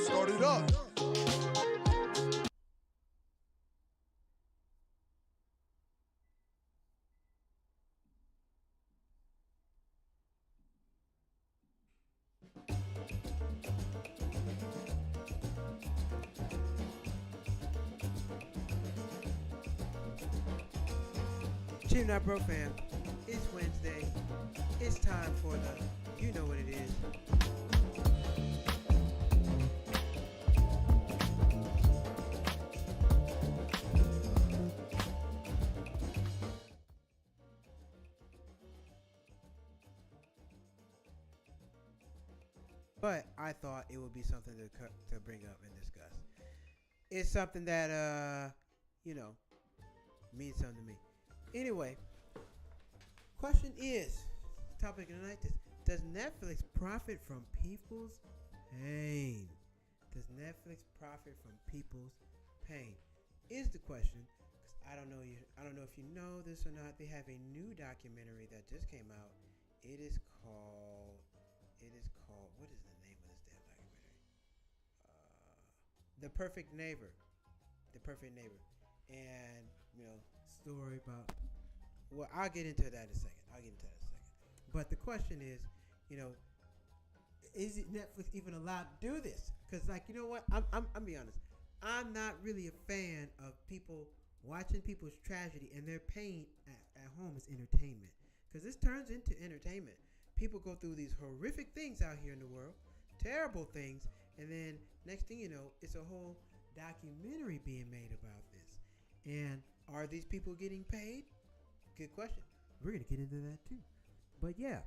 Start it up. Cheap Not Broke fam, it's Wednesday. It's time for the, you know what it is. But I thought it would be something to bring up and discuss. It's something that, means something to me. Anyway, question is, topic of the night is, does Netflix profit from people's pain? Does Netflix profit from people's pain? Is the question. Cause I don't know if you know this or not. They have a new documentary that just came out. It is called. What is the name of this damn documentary? The Perfect Neighbor. The Perfect Neighbor, and story about. Well, I'll get into that in a second. But the question is, is it Netflix even allowed to do this? Because, you know what? I'm be honest. I'm not really a fan of people watching people's tragedy and their pain at home as entertainment. Because this turns into entertainment. People go through these horrific things out here in the world, terrible things, and then next thing you know, it's a whole documentary being made about this. And are these people getting paid? Good question. We're going to get into that too. But yeah,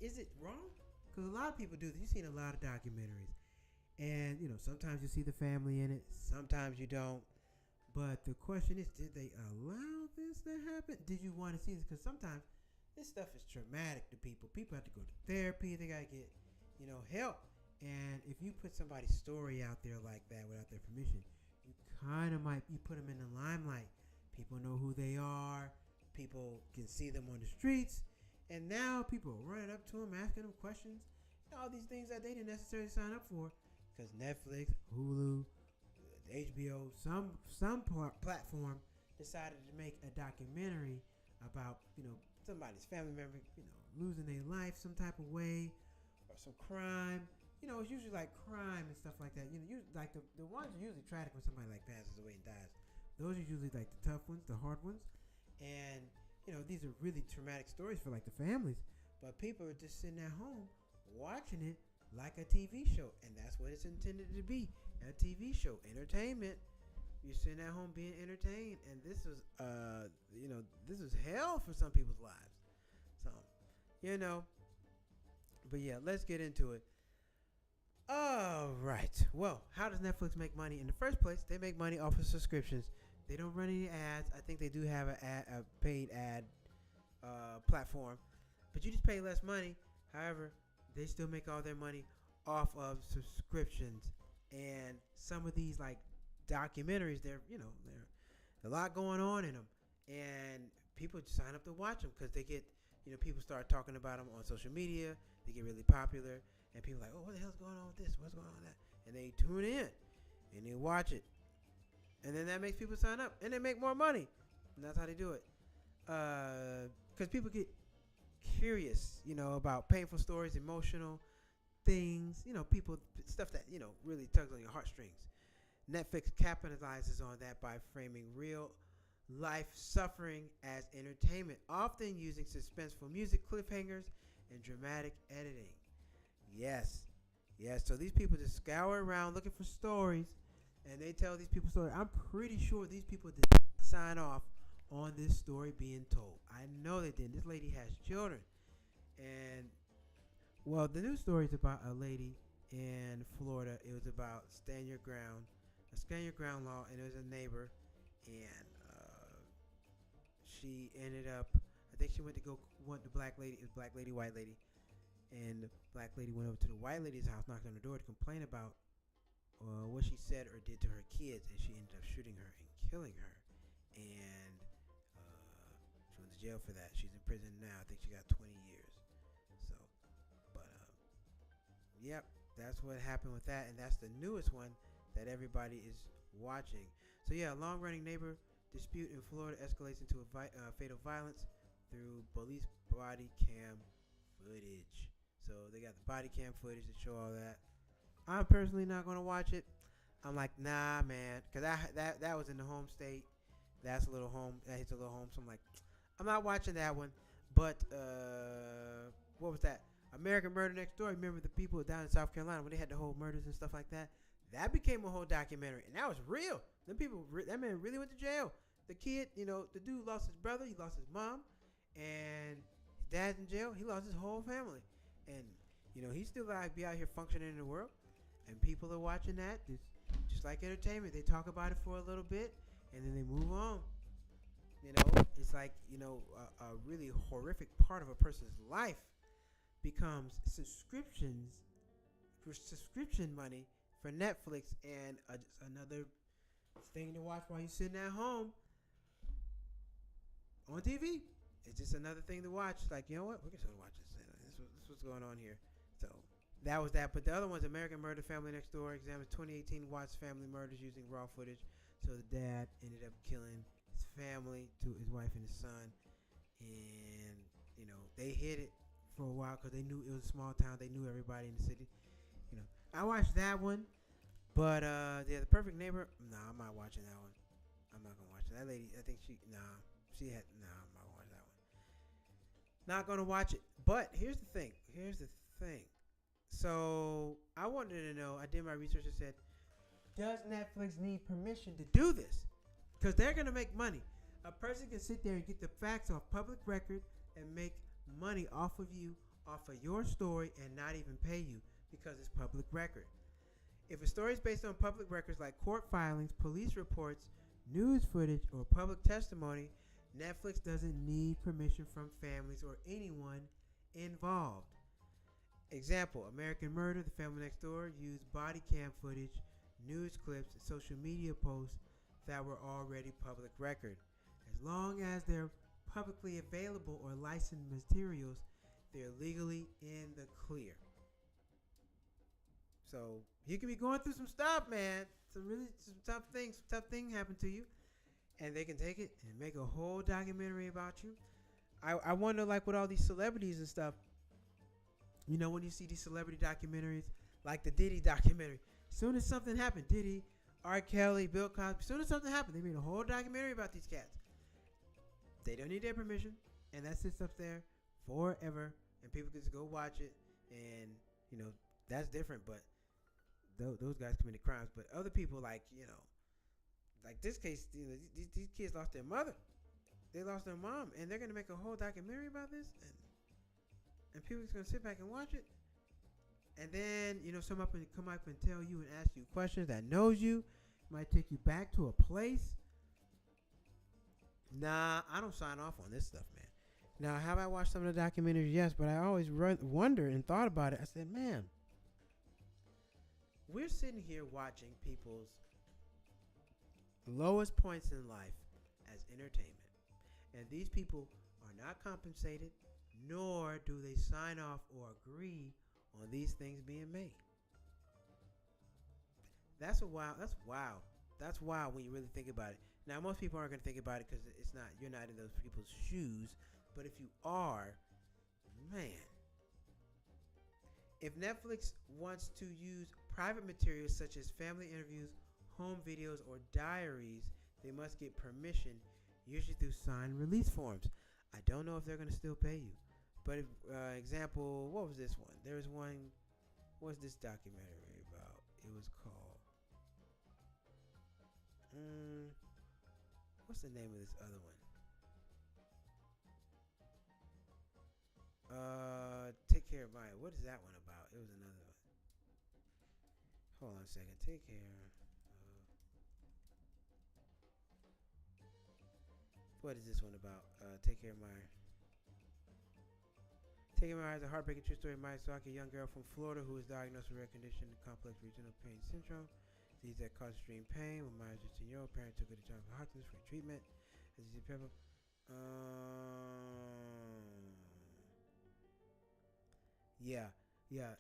is it wrong? Because a lot of people do this. You've seen a lot of documentaries. And, sometimes you see the family in it. Sometimes you don't. But the question is, did they allow this to happen? Did you want to see this? Because sometimes this stuff is traumatic to people. People have to go to therapy. They got to get, help. And if you put somebody's story out there like that without their permission, you kind of you put them in the limelight. People know who they are. People can see them on the streets. And now people are running up to them, asking them questions. All these things that they didn't necessarily sign up for. Because Netflix, Hulu, HBO, some platform decided to make a documentary about, somebody's family member, losing their life some type of way, or some crime. It's usually like crime and stuff like that. Like the ones are usually tragic when somebody passes away and dies. Those are usually like the tough ones, the hard ones. And, these are really traumatic stories for the families. But people are just sitting at home watching it like a TV show. And that's what it's intended to be, a TV show, entertainment. You're sitting at home being entertained. And this is, this is hell for some people's lives. So, But yeah, let's get into it. All right. Well, how does Netflix make money? In the first place, they make money off of subscriptions. They don't run any ads. I think they do have a paid ad platform, but you just pay less money. However, they still make all their money off of subscriptions. And some of these documentaries, they're a lot going on in them, and people just sign up to watch them because they get people start talking about them on social media. They get really popular. And people are like, oh, what the hell's going on with this? What's going on with that? And they tune in and they watch it. And then that makes people sign up and they make more money. And that's how they do it. Because people get curious, about painful stories, emotional things, people, stuff that, really tugs on your heartstrings. Netflix capitalizes on that by framing real life suffering as entertainment, often using suspenseful music, cliffhangers, and dramatic editing. Yes. So these people just scour around looking for stories, and they tell these people stories. I'm pretty sure these people did not sign off on this story being told. I know they didn't. This lady has children, and the news story is about a lady in Florida. It was about stand your ground law, and it was a neighbor, and she ended up. I think she went the black lady. It was black lady, white lady. And the black lady went over to the white lady's house, knocked on the door to complain about what she said or did to her kids, and she ended up shooting her and killing her. And she went to jail for that. She's in prison now. I think she got 20 years. So, but yep, that's what happened with that, and that's the newest one that everybody is watching. So yeah, a long-running neighbor dispute in Florida escalates into fatal violence through police body cam footage. So they got the body cam footage to show all that. I'm personally not gonna watch it. I'm like, nah, man, because that was in the home state. That's a little home. That hits a little home. So I'm like, I'm not watching that one. But what was that? American Murder Next Door. Remember the people down in South Carolina when they had the whole murders and stuff like that? That became a whole documentary, and that was real. Them people, that man really went to jail. The kid, the dude lost his brother. He lost his mom, and his dad's in jail. He lost his whole family, and he's still like be out here functioning in the world, and people are watching that. Just like entertainment, they talk about it for a little bit, and then they move on. It's like a really horrific part of a person's life becomes subscription money for Netflix and just another thing to watch while you're sitting at home on TV. It's just another thing to watch. Like, you know what? We're going to watch this. This is what's going on here. So that was that. But the other one's American Murder Family Next Door examines 2018 Watts family murders using raw footage. So the dad ended up killing his family, his wife and his son. And, they hid it for a while because they knew it was a small town. They knew everybody in the city. I watched that one. But, The Perfect Neighbor, I'm not watching that one. I'm not going to watch it. That lady, I think I'm not going to watch that one. Not going to watch it. But here's the thing. So, I wanted to know, I did my research and said, does Netflix need permission to do this? Because they're going to make money. A person can sit there and get the facts off public record and make money off of you, off of your story, and not even pay you because it's public record. If a story is based on public records like court filings, police reports, news footage, or public testimony, Netflix doesn't need permission from families or anyone involved. Example, American Murder, The Family Next Door used body cam footage, news clips, and social media posts that were already public record. As long as they're publicly available or licensed materials, they're legally in the clear. So you can be going through some stuff, man. Some tough thing happened to you, and they can take it and make a whole documentary about you. I wonder, like with all these celebrities and stuff. When you see these celebrity documentaries, like the Diddy documentary, as soon as something happened, Diddy, R. Kelly, Bill Cosby, as soon as something happened, they made a whole documentary about these cats. They don't need their permission, and that sits up there forever, and people can just go watch it, and that's different. But those guys committed crimes. But other people, like this case, these kids lost their mother, they lost their mom, and they're gonna make a whole documentary about this, and people just gonna sit back and watch it, and then someone come up and tell you and ask you questions that knows you, might take you back to a place. Nah, I don't sign off on this stuff, man. Now, have I watched some of the documentaries? Yes, but I always wondered and thought about it. I said, man, we're sitting here watching people's lowest points in life as entertainment, and these people are not compensated, nor do they sign off or agree on these things being made. That's wild. That's wild when you really think about it. Now, most people aren't going to think about it because you're not in those people's shoes. But if you are, man, if Netflix wants to use private materials such as family interviews, home videos, or diaries, they must get permission, usually through signed release forms. I don't know if they're going to still pay you. But example, what was this one? There was one. What's this documentary about? It was called. What's the name of this other one? Take Care of Mine. What is that one about? It was another one. Hold on a second. Take Care. What is this one about? Take Care of Mine. Taking My Eyes, a heartbreaking true story of Mayasaki, a young girl from Florida who was diagnosed with a rare condition, complex regional pain syndrome, disease that causes extreme pain. When Maya was 15-year-old, parents took her to Johns Hopkins for treatment. As you see, people. Yeah, yeah,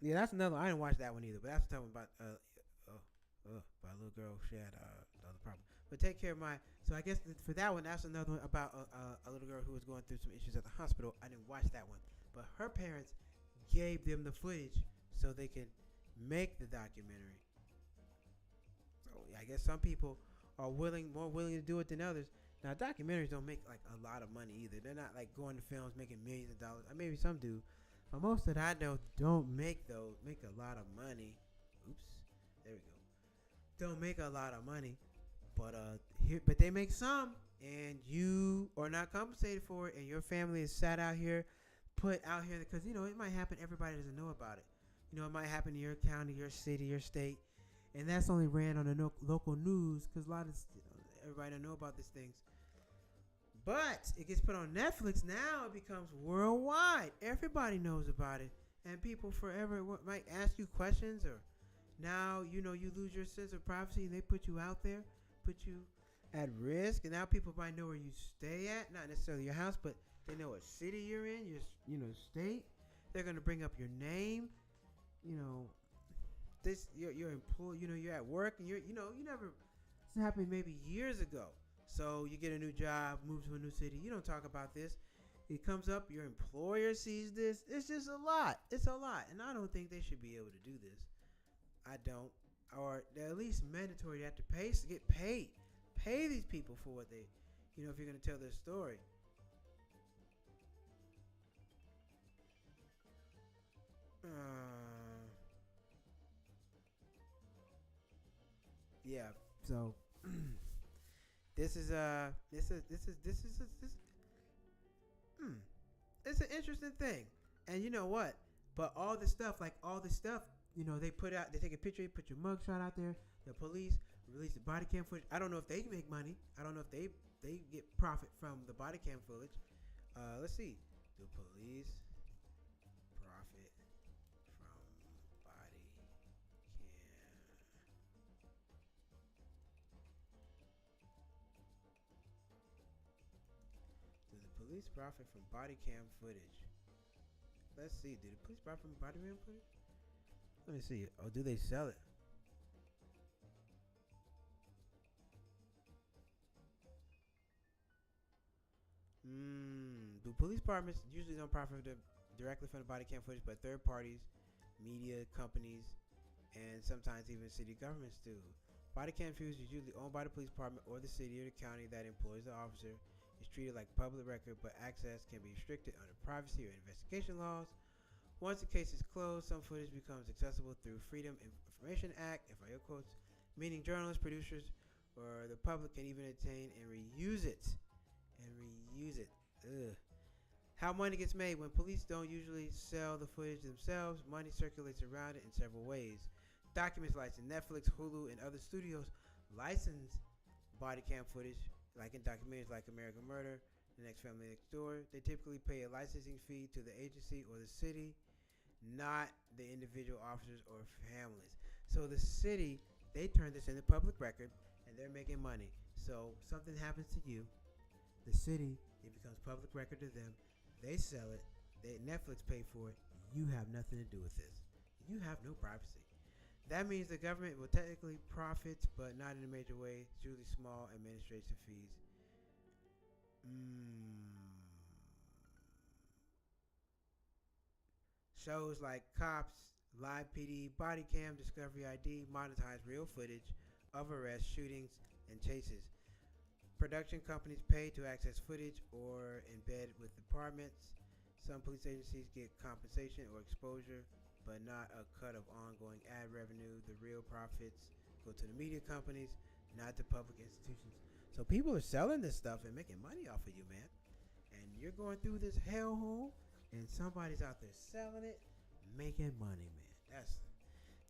yeah. That's another one. I didn't watch that one either, but that's talking about about a little girl. She had another problem. But take care of my. So I guess for that one, that's another one about a little girl who was going through some issues at the hospital. I didn't watch that one, but her parents gave them the footage so they could make the documentary. So yeah, I guess some people are more willing to do it than others. Now documentaries don't make like a lot of money either. They're not like going to films making millions of dollars. Maybe some do, but most that I know don't make a lot of money. Oops, there we go. Don't make a lot of money, but but they make some, and you are not compensated for it, and your family is sat out here, put out here because it might happen. Everybody doesn't know about it. It might happen in your county, your city, your state, and that's only ran on the local news because a lot of everybody don't know about these things. But it gets put on Netflix now. It becomes worldwide. Everybody knows about it, and people forever might ask you questions or. Now, you lose your sense of privacy and they put you out there, put you at risk. And now people might know where you stay at, not necessarily your house, but they know what city you're in, your state. They're going to bring up your name. Your employee, you're at work and you never, this happened maybe years ago. So you get a new job, move to a new city. You don't talk about this. It comes up, your employer sees this. It's just a lot. It's a lot. And I don't think they should be able to do this. I don't, or they're at least mandatory. They have to get paid. Pay these people for what they, if you're going to tell their story. Yeah. So this is it's an interesting thing, and you know what? But all this stuff, they put out, they take a picture, put your mugshot out there. The police release the body cam footage. I don't know if they make money. I don't know if they get profit from the body cam footage. Let's see. Do police profit from body cam? Do the police profit from body cam footage? Let's see. Do the police profit from body cam footage? Let me see. Oh, do they sell it? Do police departments usually don't profit directly from the body cam footage, but third parties, media companies, and sometimes even city governments do. Body cam footage is usually owned by the police department or the city or the county that employs the officer. It's treated like public record, but access can be restricted under privacy or investigation laws. Once the case is closed, some footage becomes accessible through Freedom Information Act, FIO quotes, meaning journalists, producers, or the public can even obtain and reuse it. Ugh. How money gets made. When police don't usually sell the footage themselves, money circulates around it in several ways. Documents licensed. Netflix, Hulu, and other studios license body cam footage, like in documentaries like American Murder, The Next Family Next Door. They typically pay a licensing fee to the agency or the city, not the individual officers or families. So the city, they turn this into public record, and they're making money. So something happens to you, the city, it becomes public record to them. They sell it. Netflix pay for it. You have nothing to do with this. You have no privacy. That means the government will technically profit, but not in a major way. It's usually small administration fees. Shows like Cops, Live PD, Body Cam, Discovery ID monetize real footage of arrests, shootings, and chases. Production companies pay to access footage or embed with departments. Some police agencies get compensation or exposure, but not a cut of ongoing ad revenue. The real profits go to the media companies, not to public institutions. So people are selling this stuff and making money off of you, man. And you're going through this hellhole, and somebody's out there selling it, making money, man.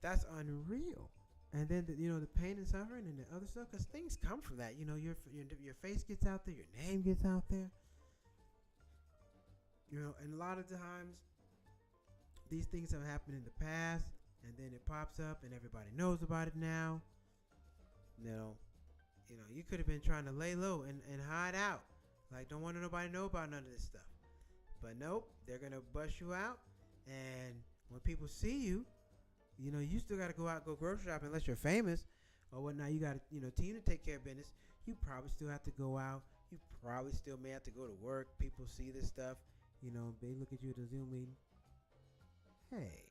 That's unreal. And then the pain and suffering and the other stuff, because things come from that. Your face gets out there, your name gets out there. And a lot of times these things have happened in the past, and then it pops up, and everybody knows about it now. You know, you could have been trying to lay low and hide out, like don't want nobody to know about none of this stuff. But nope, they're gonna bust you out, and when people see you, you still gotta go out, go grocery shopping unless you're famous or whatnot. You got team to take care of business. You probably still have to go out. You probably still may have to go to work. People see this stuff. They look at you at the Zoom meeting. Hey,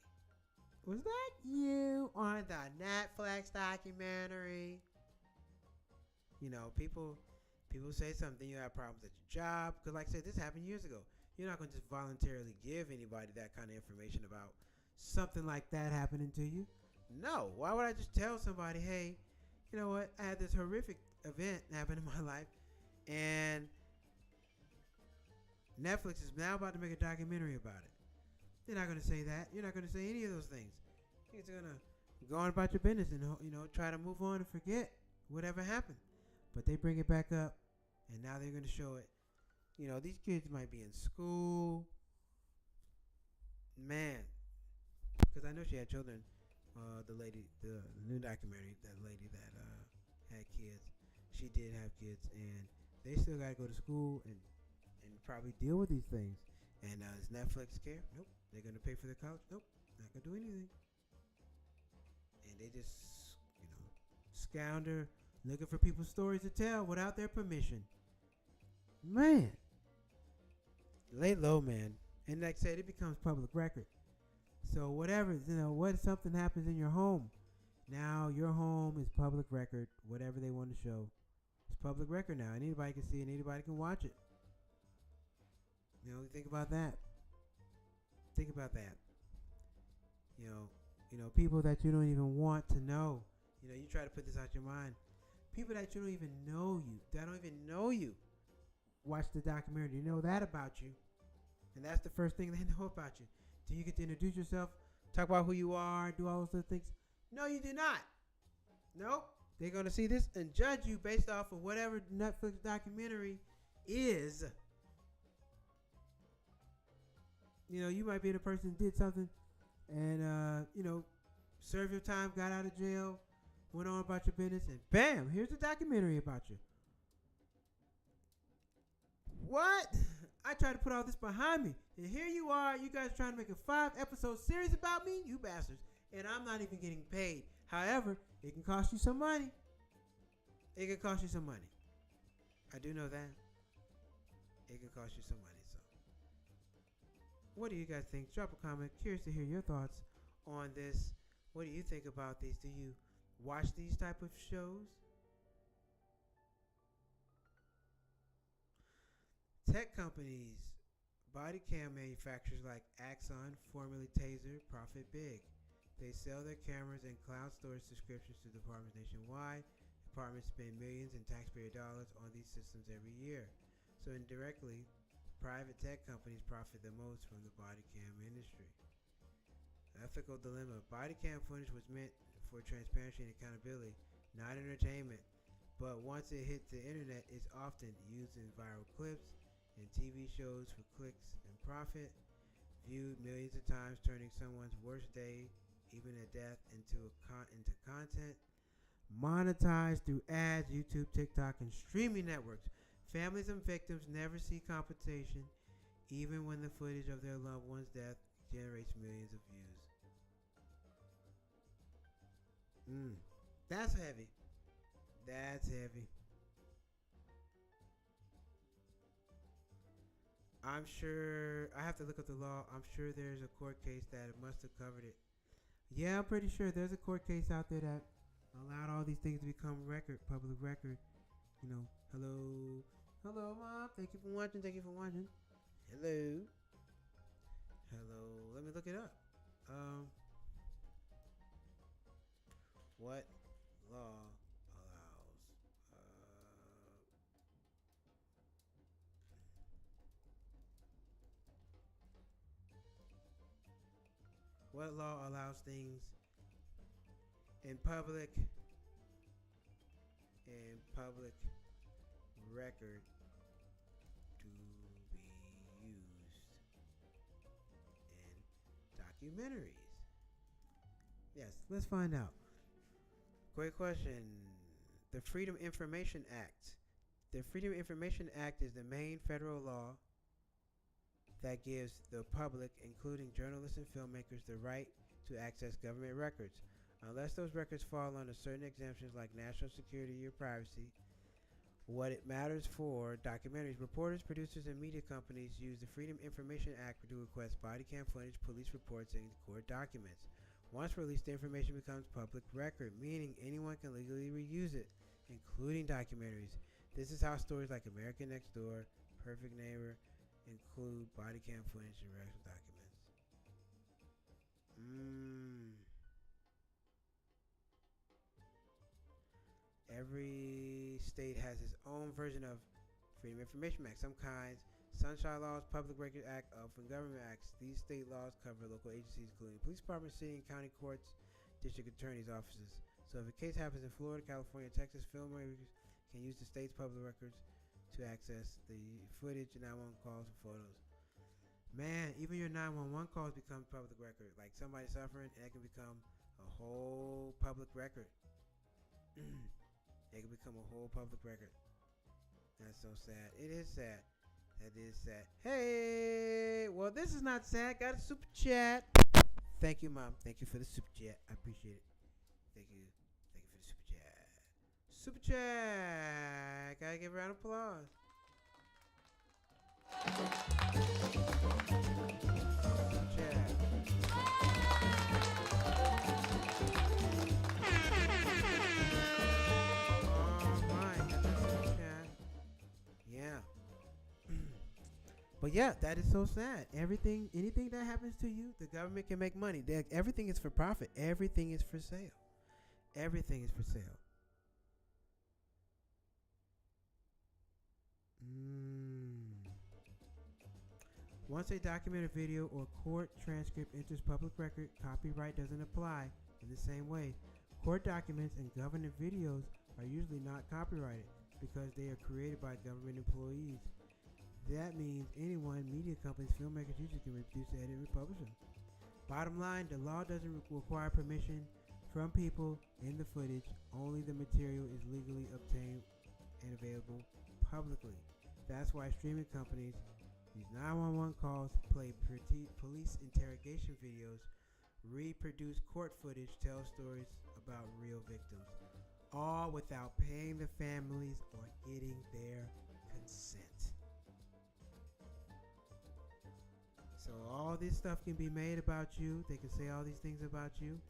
was that you on the Netflix documentary? People say something. You have problems at your job. Because like I said, this happened years ago. You're not going to just voluntarily give anybody that kind of information about something like that happening to you. No. Why would I just tell somebody, hey, you know what? I had this horrific event happen in my life. And Netflix is now about to make a documentary about it. You're not going to say that. You're not going to say any of those things. You're going to go on about your business and try to move on and forget whatever happened. But they bring it back up, and now they're going to show it. These kids might be in school. Man, because I know she had children. The new documentary, that lady that had kids, she did have kids, and they still got to go to school and probably deal with these things. And does Netflix care? Nope. They're going to pay for their college? Nope. Not going to do anything. And they just, scoundrel looking for people's stories to tell without their permission. Man. Lay low, man. And like I said, it becomes public record. So whatever, what if something happens in your home? Now your home is public record. Whatever they want to show, it's public record now. Anybody can see it. Anybody can watch it. Think about that. Think about that. People that you don't even want to know. You try to put this out your mind. People that you don't even know you, that don't even know you, watch the documentary. You know that about you. And that's the first thing they know about you. Do you get to introduce yourself, talk about who you are, do all those other things? No, you do not. Nope. They're going to see this and judge you based off of whatever Netflix documentary is. You might be the person that did something and, served your time, got out of jail, went on about your business, and bam, here's a documentary about you. What? I tried to put all this behind me, and here you are, you guys trying to make a 5-episode series about me? You bastards. And I'm not even getting paid. However, it can cost you some money. It can cost you some money. I do know that. It can cost you some money. So, what do you guys think? Drop a comment. Curious to hear your thoughts on this. What do you think about these? Do you watch these type of shows? Tech companies, body cam manufacturers like Axon, formerly Taser, profit big. They sell their cameras and cloud storage subscriptions to departments nationwide. Departments spend millions in taxpayer dollars on these systems every year. So indirectly, private tech companies profit the most from the body cam industry. Ethical dilemma. Body cam footage was meant for transparency and accountability, not entertainment. But once it hits the internet, it's often used in viral clips and TV shows for clicks and profit, viewed millions of times, turning someone's worst day, even a death, into content, monetized through ads, YouTube, TikTok, and streaming networks. Families and victims never see compensation, even when the footage of their loved one's death generates millions of views. That's heavy. That's heavy. I'm sure, I have to look up the law. I'm sure there's a court case that must have covered it. Yeah, I'm pretty sure there's a court case out there that allowed all these things to become public record. Hello. Hello, Mom. Thank you for watching. Hello. Let me look it up. What law allows what law allows things in public record to be used? Documentaries. Yes, let's find out. Great question. The Freedom Information Act. The Freedom Information Act is the main federal law that gives the public, including journalists and filmmakers, the right to access government records, unless those records fall under certain exemptions like national security or privacy. What it matters for documentaries, reporters, producers, and media companies use the Freedom Information Act to request body cam footage, police reports, and court documents. Once released, the information becomes public record, meaning anyone can legally reuse it, including documentaries. This is how stories like American Next Door, Perfect Neighbor, include body cam footage and record documents. Every state has its own version of Freedom of Information Act. Some kinds, Sunshine Laws, Public Record Act, Open Government Acts. These state laws cover local agencies, including police departments, city and county courts, district attorneys' offices. So if a case happens in Florida, California, Texas, filmmakers can use the state's public records to access the footage and 911 calls and photos. Man, even your 911 calls become public record. Like somebody suffering, and it can become a whole public record. It can become a whole public record. That's so sad. It is sad. That is sad. Hey, well, this is not sad. Got a super chat. Thank you, Mom. Thank you for the super chat. I appreciate it. Thank you. Thank you for the super chat. Super chat. Gotta give a round of applause. Super chat. But yeah, that is so sad. Anything that happens to you, the government can make money. Everything is for profit. Everything is for sale. Everything is for sale. Once a documented video or court transcript enters public record, copyright doesn't apply in the same way. Court documents and government videos are usually not copyrighted because they are created by government employees. That means anyone, media companies, filmmakers, usually can reproduce, edit, and republish them. Bottom line, the law doesn't require permission from people in the footage. Only the material is legally obtained and available publicly. That's why streaming companies use 911 calls, play police interrogation videos, reproduce court footage, tell stories about real victims, all without paying the families or getting their consent. So all this stuff can be made about you. They can say all these things about you.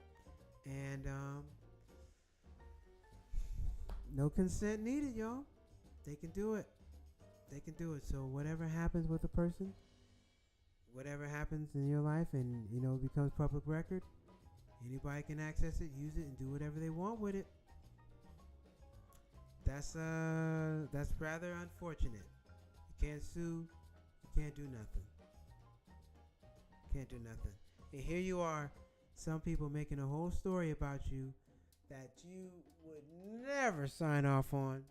And no consent needed, y'all. They can do it. They can do it. So whatever happens with a person, whatever happens in your life and, it becomes public record, anybody can access it, use it, and do whatever they want with it. That's rather unfortunate. You can't sue. You can't do nothing. Can't do nothing. And here you are, some people making a whole story about you that you would never sign off on.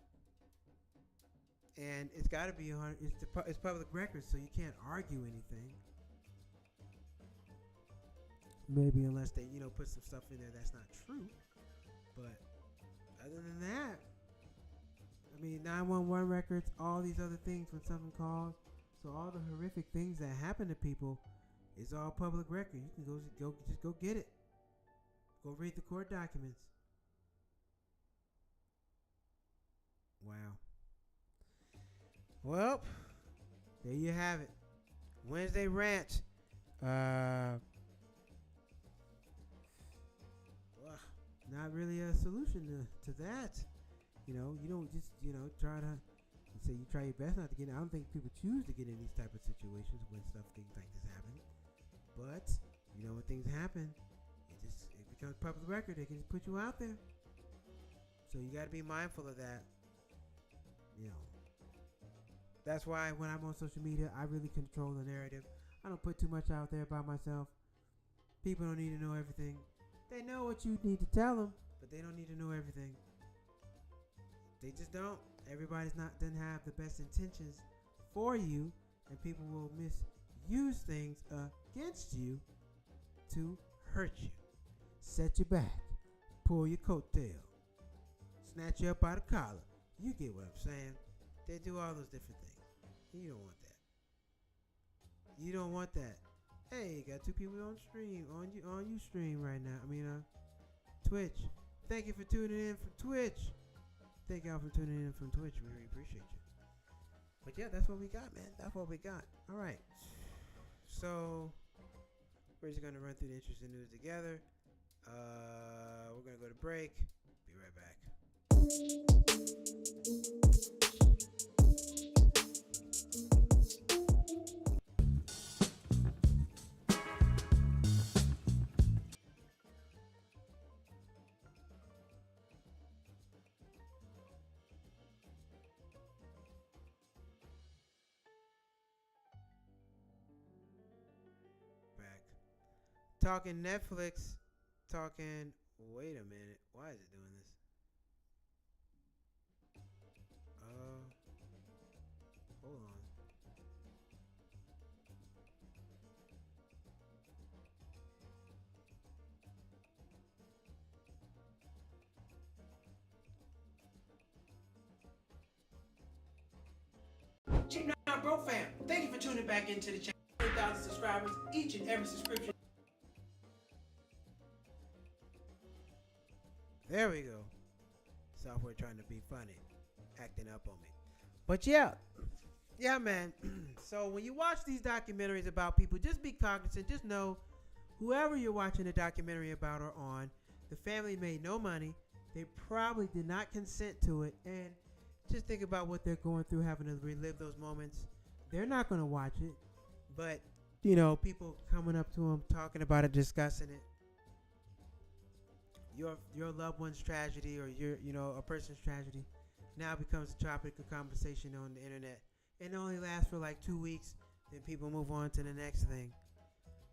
And it's got to be it's public record, so you can't argue anything. Maybe unless they, put some stuff in there that's not true. But other than that, 911 records, all these other things when something calls. So all the horrific things that happen to people, it's all public record. You can just go get it. Go read the court documents. Wow. Well, there you have it. Wednesday rant. Not really a solution to that. You don't just try to say you try your best not to get in. I don't think people choose to get in these type of situations when things like this happen. But, when things happen, it becomes public record. They can just put you out there. So you got to be mindful of that. That's why when I'm on social media, I really control the narrative. I don't put too much out there about myself. People don't need to know everything. They know what you need to tell them, but they don't need to know everything. They just don't. Everybody's doesn't have the best intentions for you, and people will misuse things against you to hurt you, set you back, pull your coattail, snatch you up out of collar. You get what I'm saying? They do all those different things. You don't want that. You don't want that. Hey, got two people on stream, on you stream right now. Twitch. Thank you for tuning in from Twitch. Thank y'all for tuning in from Twitch. We really appreciate you. But yeah, that's what we got, man. That's what we got. All right. So we're just gonna run through the interesting news together. We're gonna go to break. Be right back. Talking Netflix, wait a minute, why is it doing this? Hold on. Check out, bro fam. Thank you for tuning back into the channel. 1,000 subscribers, each and every subscription. There we go. Software trying to be funny, acting up on me. But yeah, man. So when you watch these documentaries about people, just be cognizant. Just know, whoever you're watching a documentary about or on, the family made no money. They probably did not consent to it, and just think about what they're going through, having to relive those moments. They're not going to watch it, but people coming up to them, talking about it, discussing it. Your loved one's tragedy, or a person's tragedy, now becomes a topic of conversation on the internet. It only lasts for like 2 weeks, then people move on to the next thing.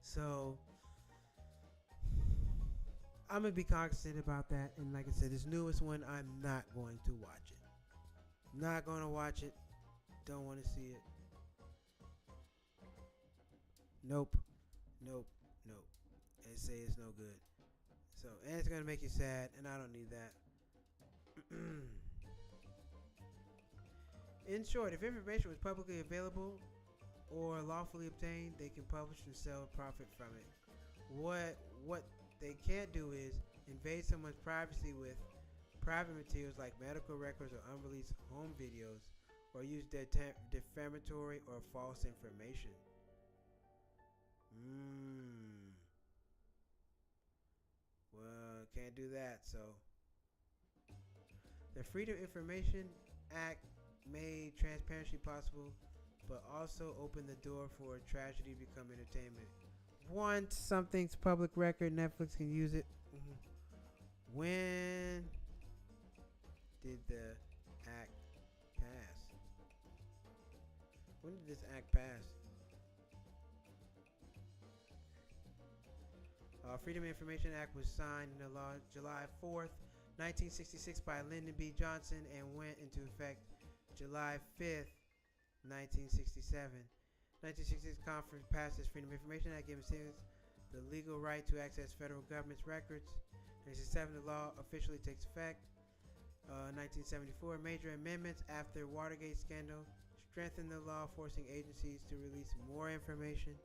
So I'm gonna be cognizant about that. And like I said, this newest one, I'm not going to watch it. Not gonna watch it. Don't want to see it. Nope. They say it's no good. So, and it's going to make you sad, and I don't need that. In short, if information was publicly available or lawfully obtained, they can publish and sell a profit from it. What they can't do is invade someone's privacy with private materials like medical records or unreleased home videos, or use defamatory or false information. Well, can't do that. So the Freedom of Information Act made transparency possible, but also opened the door for tragedy to become entertainment. Once something's public record, Netflix can use it. When did the act pass? When did this act pass? Freedom of Information Act was signed into law July 4th, 1966 by Lyndon B. Johnson and went into effect July 5th, 1967. 1966 Conference passes Freedom of Information Act, giving citizens the legal right to access federal government's records. 1967, the law officially takes effect. 1974, major amendments after Watergate scandal strengthened the law, forcing agencies to release more information.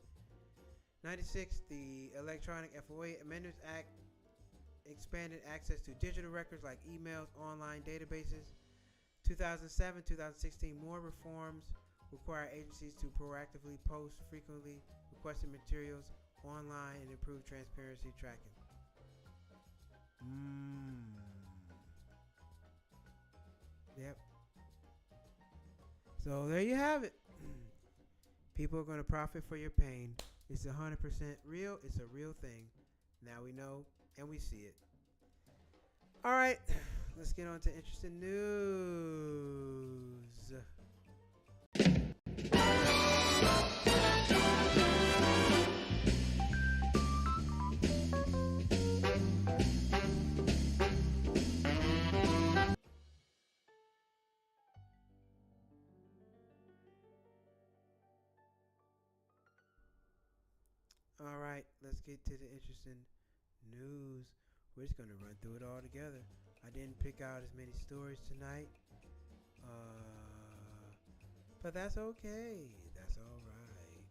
96, the Electronic FOA Amendments Act expanded access to digital records like emails, online databases. 2007, 2016, more reforms require agencies to proactively post frequently requested materials online and improve transparency tracking. Yep. So there you have it. People are going to profit for your pain. It's 100% real. It's a real thing. Now we know and we see it. All right. Let's get on to interesting news. All right, let's get to the interesting news. We're just gonna run through it all together. I didn't pick out as many stories tonight, but that's okay. That's all right.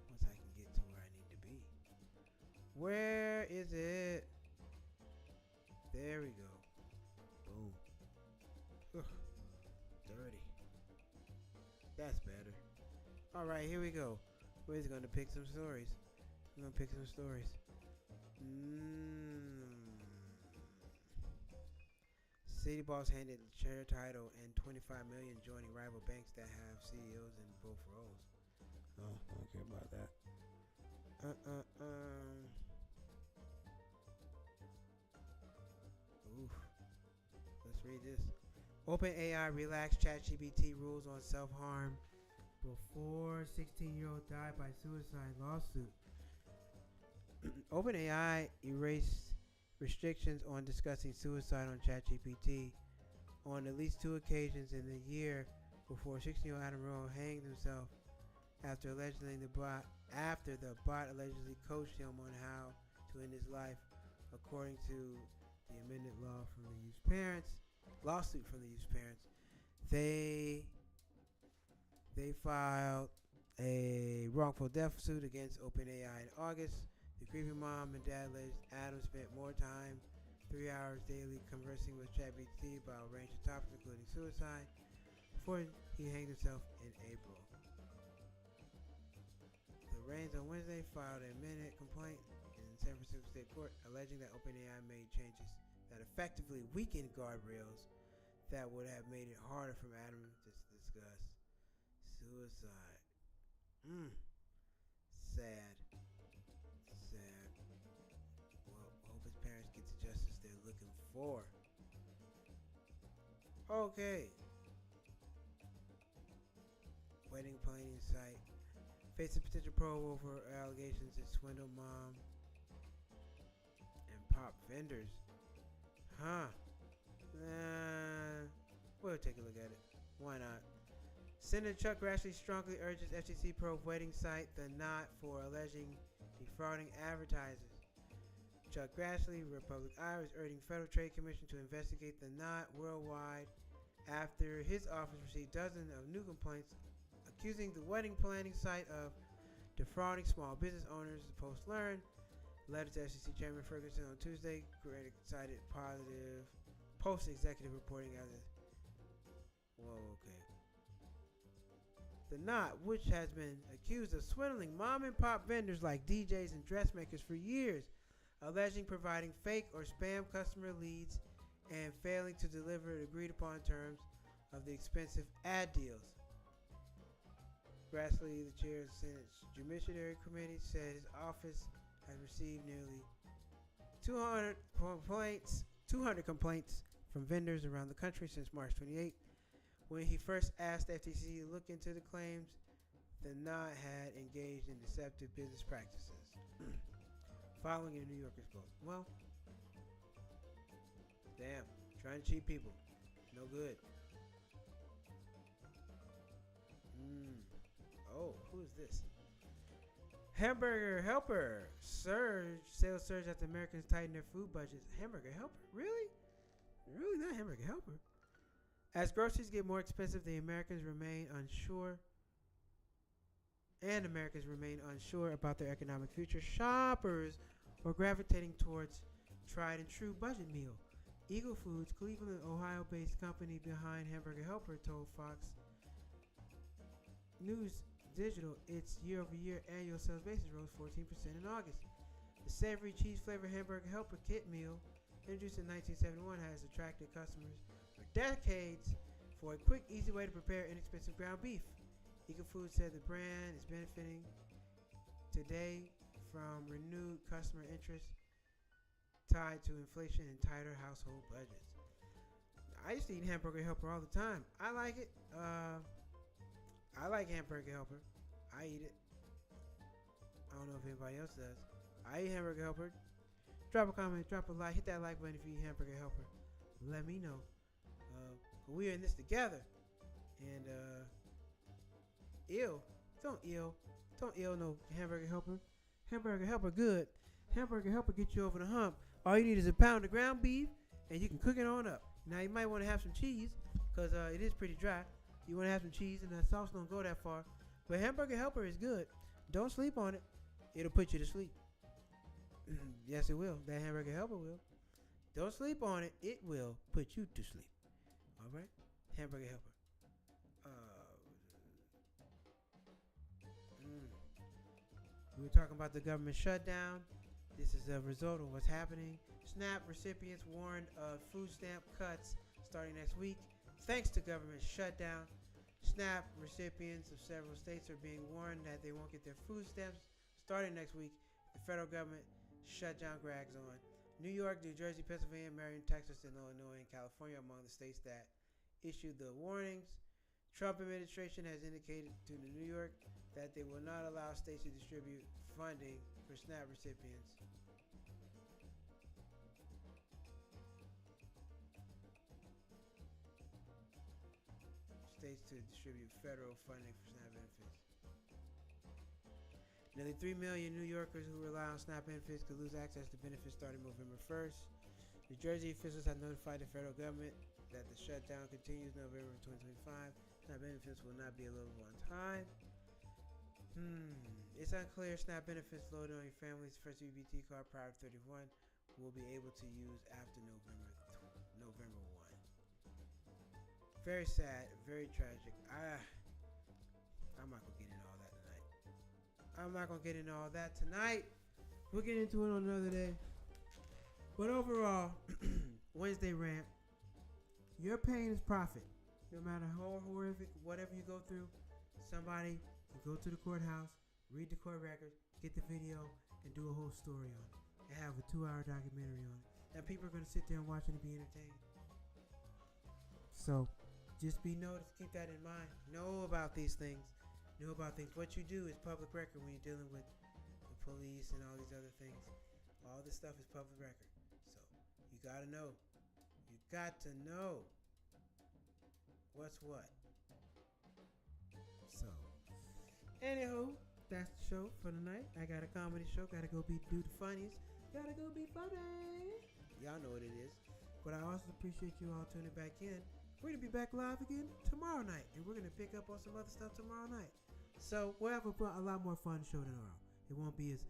Once I can get to where I need to be. Where is it? There we go. Boom. Ugh, dirty. That's better. All right, here we go. We're just gonna pick some stories. I'm gonna pick some stories. City boss handed chair title and 25 million joining rival banks that have CEOs in both roles. Oh, I don't care about that. Oof. Let's read this. OpenAI relaxed ChatGPT rules on self-harm before 16-year-old died by suicide lawsuit. OpenAI erased restrictions on discussing suicide on ChatGPT on at least 2 occasions in the year before 16-year-old Adam Rowe hanged himself after the bot allegedly coached him on how to end his life, according to the amended lawsuit from the youth's parents. They filed a wrongful death suit against OpenAI in August. The grieving mom and dad alleged Adam spent more time, 3 hours daily, conversing with ChatGPT about a range of topics, including suicide, before he hanged himself in April. The Reigns on Wednesday filed a minute complaint in San Francisco State Court alleging that OpenAI made changes that effectively weakened guardrails that would have made it harder for Adam to discuss suicide. Sad. Well, hope his parents get the justice they're looking for. Okay. Wedding planning site faces potential probe over allegations that swindle mom and pop vendors. We'll take a look at it. Why not? Senator Chuck Grassley strongly urges FTC probe wedding site The Knot for alleging defrauding advertisers. Chuck Grassley, Republican Iowa, is urging Federal Trade Commission to investigate The Knot worldwide after his office received dozens of new complaints accusing the wedding planning site of defrauding small business owners. The Post learned. Letter to FCC Chairman Ferguson on Tuesday cited positive post-executive reporting as a... The Knot, which has been accused of swindling mom-and-pop vendors like DJs and dressmakers for years, alleging providing fake or spam customer leads and failing to deliver agreed-upon terms of the expensive ad deals. Grassley, the chair of the Senate's Judiciary Committee, said his office has received nearly 200 complaints from vendors around the country since March 28. When he first asked the FTC to look into the claims, The Knot had engaged in deceptive business practices. Following a New Yorker's post. Well, damn, trying to cheat people. No good. Oh, who is this? Hamburger Helper sales surge after Americans tighten their food budgets. Hamburger Helper? Really? Really not Hamburger Helper. As groceries get more expensive, Americans remain unsure about their economic future. Shoppers are gravitating towards tried and true budget meal. Eagle Foods, Cleveland, Ohio-based company behind Hamburger Helper, told Fox News Digital its year-over-year annual sales basis rose 14% in August. The savory cheese-flavored Hamburger Helper kit meal, introduced in 1971, has attracted customers for decades for a quick, easy way to prepare inexpensive ground beef. Eagle Foods said the brand is benefiting today from renewed customer interest tied to inflation and tighter household budgets. I used to eat Hamburger Helper all the time. I like it. I like Hamburger Helper. I eat it. I don't know if anybody else does. I eat Hamburger Helper. Drop a comment, drop a like, hit that like button if you eat Hamburger Helper. Let me know. We are in this together. And don't Don't ill no hamburger helper. Hamburger helper good. Hamburger helper get you over the hump. All you need is a pound of ground beef, and you can cook it on up. Now you might want to have some cheese, cause it is pretty dry. You want to have some cheese, and that sauce don't go that far. But hamburger helper is good. Don't sleep on it. It'll put you to sleep. Yes, it will. That hamburger helper will. Don't sleep on it. It will put you to sleep. All right? Hamburger helper. We were talking about the government shutdown. This is a result of what's happening. SNAP recipients warned of food stamp cuts starting next week. Thanks to government shutdown, SNAP recipients of several states are being warned that they won't get their food stamps starting next week. The federal government shutdown drags on. New York, New Jersey, Pennsylvania, Maryland, Texas, and Illinois, and California among the states that issued the warnings. Trump administration has indicated to New York that they will not allow states to distribute funding for SNAP recipients. States to distribute federal funding for SNAP benefits. Nearly 3 million New Yorkers who rely on SNAP benefits could lose access to benefits starting November 1st. New Jersey officials have notified the federal government that the shutdown continues November 2025. SNAP benefits will not be available on time. It's unclear SNAP benefits loaded on your family's first EBT card prior to 31 will be able to use after November 1. Very sad, very tragic. I'm not gonna get into all that tonight. We'll get into it on another day. But overall, Wednesday rant. Your pain is profit. No matter how horrific, whatever you go through, somebody can go to the courthouse, read the court records, get the video, and do a whole story on it. And have a 2-hour documentary on it. And people are going to sit there and watch it and be entertained. So, just be noticed. Keep that in mind. Know about these things. What you do is public record when you're dealing with the police and all these other things. All this stuff is public record. So, you got to know. You got to know what's what. So, anywho, that's the show for tonight. I got a comedy show. Gotta go do the funniest. Gotta go be funny. Y'all know what it is. But I also appreciate you all tuning back in. We're going to be back live again tomorrow night. And we're going to pick up on some other stuff tomorrow night. So we'll have a lot more fun show tomorrow. It won't be as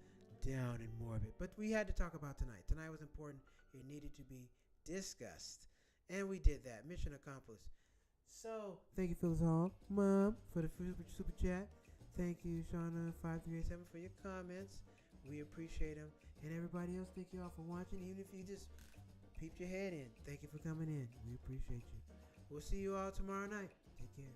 down and morbid. But we had to talk about tonight. Tonight was important. It needed to be discussed. And we did that. Mission accomplished. So thank you, Phyllis Hall, Mom, for the super chat. Thank you, Shauna5387, for your comments. We appreciate them. And everybody else, thank you all for watching. Even if you just peeped your head in, thank you for coming in. We appreciate you. We'll see you all tomorrow night. Take care.